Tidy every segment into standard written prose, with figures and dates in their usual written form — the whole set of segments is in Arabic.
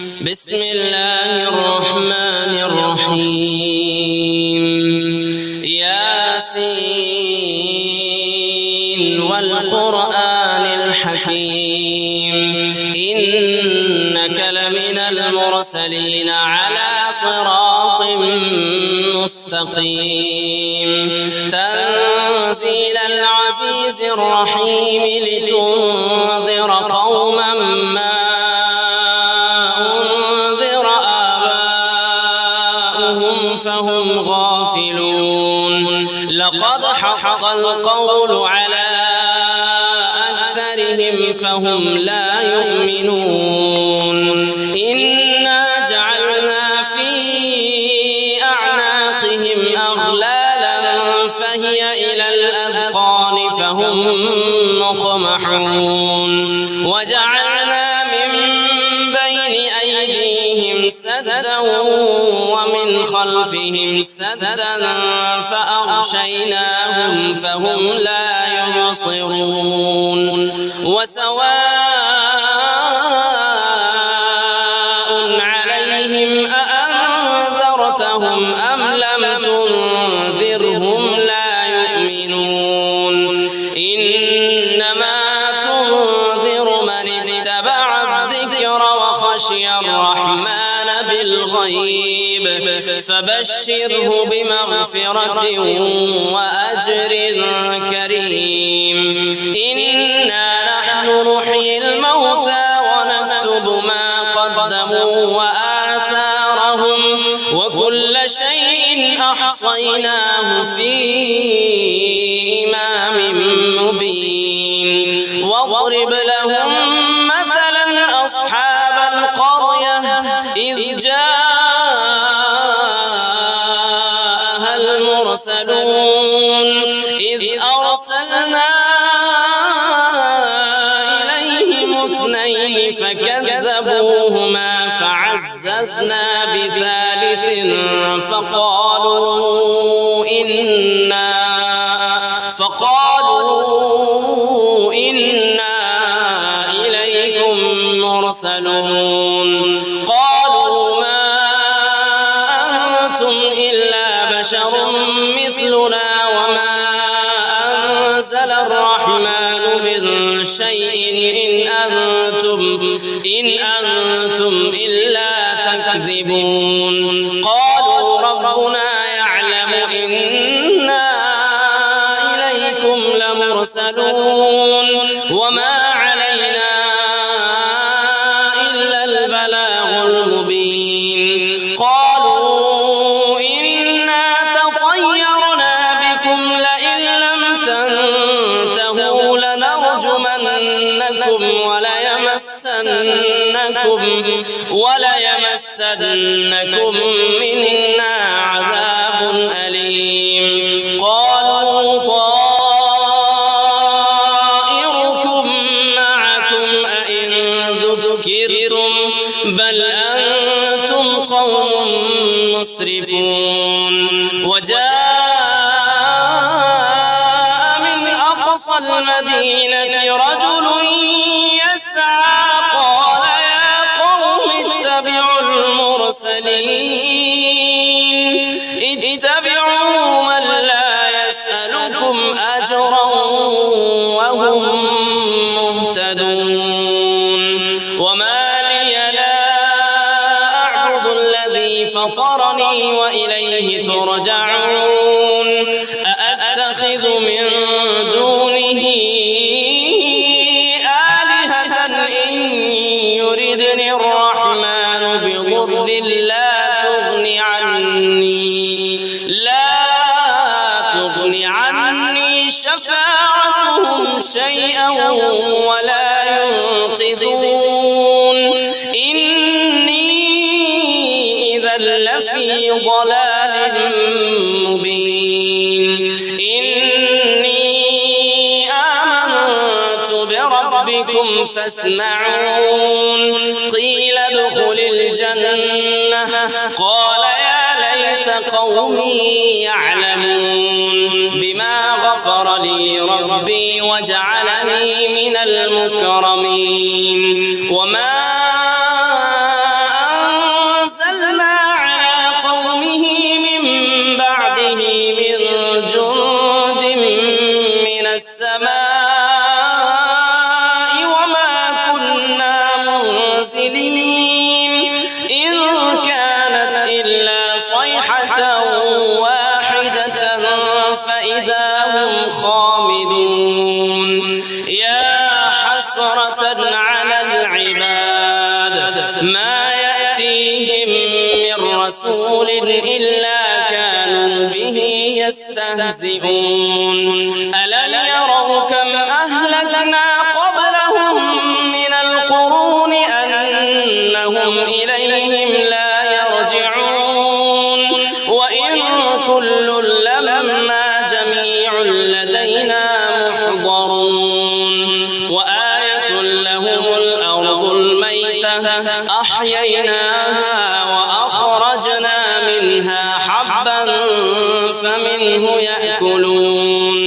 بسم الله الرحمن الرحيم. ياسين والقرآن الحكيم إنك لمن المرسلين على صراط مستقيم تنزيل العزيز الرحيم لتنذر قوما ما أنذر آباؤهم فهم غافلون لقد حق القول على أكثرهم فهم لا يؤمنون إنا جعلنا في أعناقهم أغلالا فهي إلى الأذقان فهم مقمحون وجعلنا من بين أيديهم سدا ومن خلفهم سدا فأغشيناهم فهم لا يبصرون وسواء عليهم أأنذرتهم أم لم تنذرهم لا يؤمنون إنما تنذر من اتبع الذكر وخشي الرحمن بالغيب فبشره بمغفرة وأجر كريم إنا نحن نحيي الموتى ونكتب ما قدموا وآثارهم وكل شيء أحصيناه في إمام مبين واضرب لهم مثلا أصحاب القرية إذ جاءها المرسلون إذ أرسلنا إليهم اثنين فكذبوهما فعززنا بثالث فقالوا إنا إليكم مرسلون قالوا ما أنتم إلا بشر مثلنا وما أنزل الرحمن من شيء إن أنتم إلا تكذبون قالوا ربنا يعلم إنا إليكم لمرسلون وما علينا إلا البلاغ المبين قالوا إنا تطيرنا بكم لئن لم تنتهوا لنرجمنكم وليمسنكم منا عذاب أليم قالوا طائركم معكم أئن ذكرتم بل أنتم قوم مسرفون وجاء من أقصى المدينة رجل يسعى قال يا قوم اتبعوا المرسلين اتبعوا من لا يسألكم أجرا وهم مهتدون وما لي لا أعبد الذي فطرني وإليه ترجعون أأتخذ من دونه آلهة إن يردني الرحمن بضر لا تغني عني شفاعتهم شيئا ولا ينقذون إني إذا لفي ضلال مبين إني آمنت بربكم فاسمعون قيل ادخل الجنة قال يا ليت قومي يعلمون بما غفر لي ربي وجعلني من المكرمين وما تسليم إن كانت إلا صيحة واحدة فإذا هم خامدون يا حسرة على العباد ما يأتيهم من رسول إلا كانوا به يستهزئون ألم يروا كم أهلكنا قبلهم من القرون أنهم إليهم لا يرجعون وإن كل لما جميع لدينا محضرون وآية لهم الأرض الميتة أحييناها وأخرجنا منها حبا فمنه يأكلون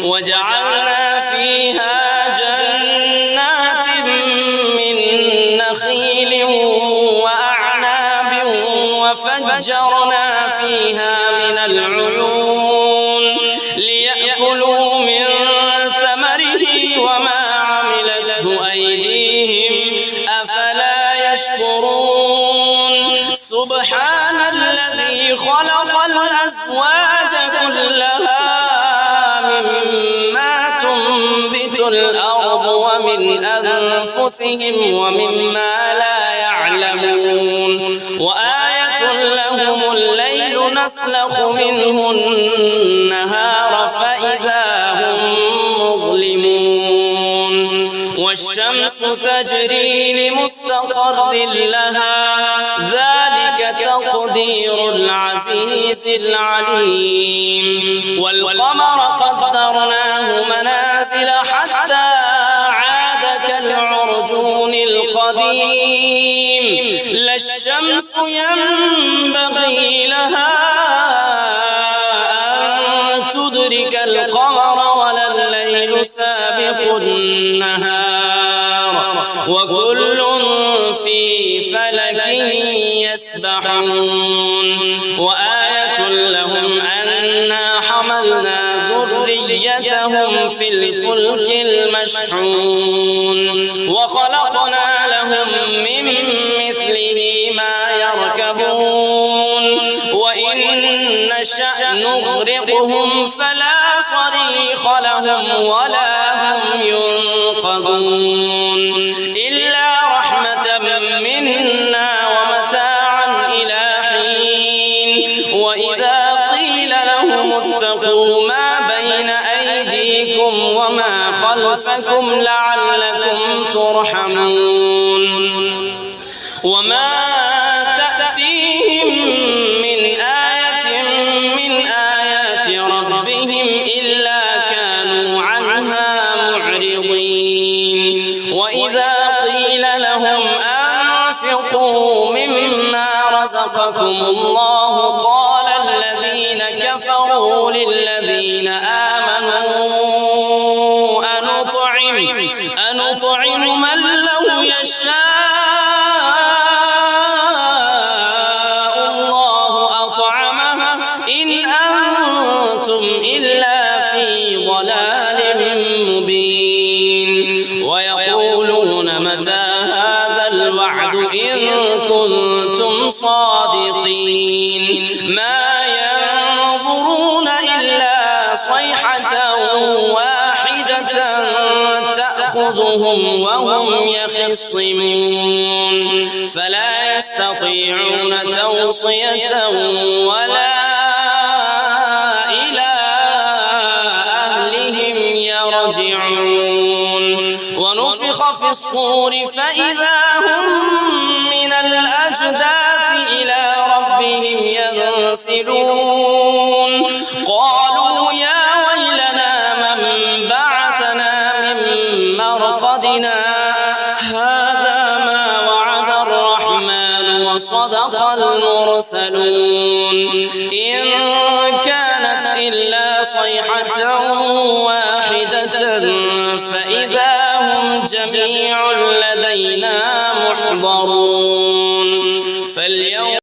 وجعلنا فيها جنات من نخيل وأعناب وفجرنا فيها من العيون ليأكلوا من ثمره وما عملته أيديهم أفلا يشكرون سبحان الذي خلق الأزواج كلها مما تنبت الأرض ومن أنفسهم ومما لا يعلمون وآية لهم الليل نسلخ منه النهار فإذا هم مظلمون والشمس تجري لمستقر لها ذلك تقدير العزيز العليم والقمر قدرناه منازل حتى عاد كالعرجون القديم لا الشمس ينبغي لها أن تدرك القمر ولا الليل سابق النهار وكل في فلك يسبحون وآية لهم أنا حملنا ذريتهم في الفلك المشحون وخلقنا لهم من مثله ما يركبون وإن نشأ نغرقهم فلا صريخ لهم ولا هم ينقذون إلا رحمة منا ومتاعا إلى حين وإذا قيل لهم اتقوا ما بين أيديكم وما خلفكم لعلكم ترحمون وما تأتيهم من آية من آيات ربهم إلا كانوا عنها معرضين وإذا قيل لهم أنفقوا مما رزقكم الله قال الذين كفروا للذين آمنوا أنطعم من لو يشاء الله أطعمه إن أنتم إلا في ضلال مبين ويقولون متى هذا الوعد إن كنتم صادقين ما ينظرون إلا صيحة واحدة تأخذهم وهم يخصمون فلا يستطيعون توصية ولا إلى أهلهم يرجعون ونفخ في الصور فإذا هم من الأجداث إلى ربهم ينسلون قالوا يا ويلنا من بعثنا من مرقدنا هذا ما وعد الرحمن وصدق المرسلون إن كانت إلا صيحة واحدة فإذا هم جميع لدينا محضرون فاليوم